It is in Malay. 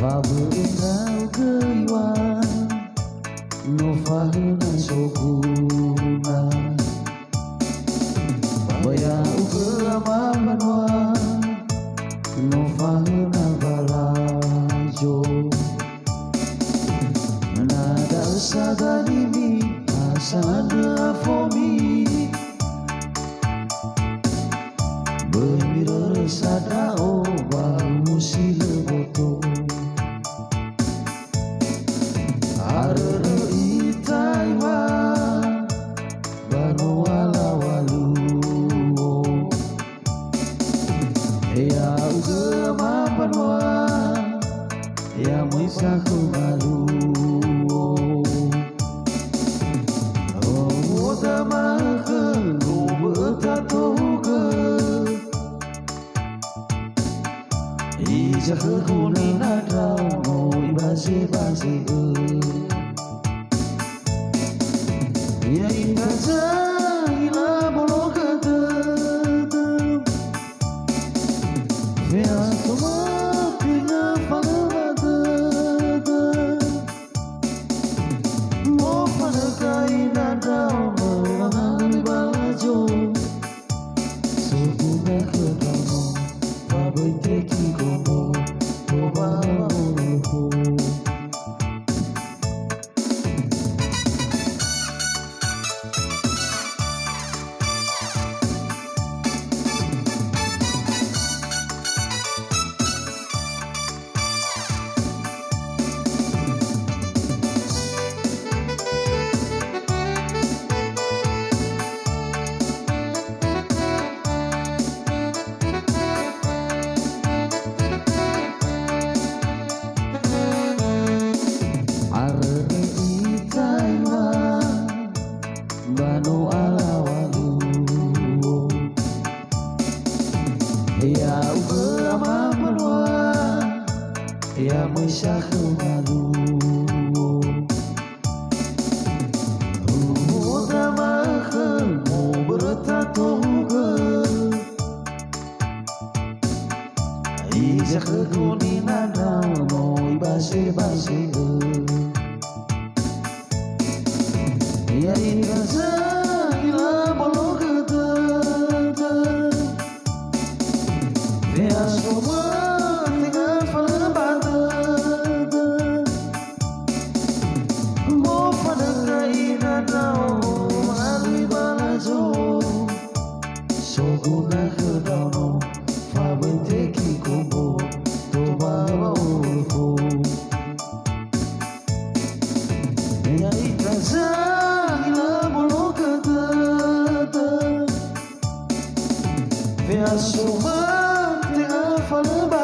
Faberenau keiwan no fahuna soguna Baya uke amamanwa no fahuna balajo Nada sadanimi asada fomi Bermira sada o baru sila boto Arere itaiwa banu wala walu Ya uge mampanwa ya moisaku malu Oh tamake no bertatoke Ija kekuni nadau no ibase-base Ya ingaza ila bolo kata Vea toma pinga panamata Mo panakai nadau no mangali balajo Suguna kedono Babai teki kono Toba moloho Arere itaiwa banu ala walu Ya uge amamanwa ya moisaku malu Tamake mo bertatoke Ija kekuni nadau no ibase-base Ya ingaza ila bolo kata Vea semua tinggal falabata Mo panakai nadau mangalui balajo Soguna kedono fabenteki kumbo Toba moloho Ya ingaza Vea suma tengah falaba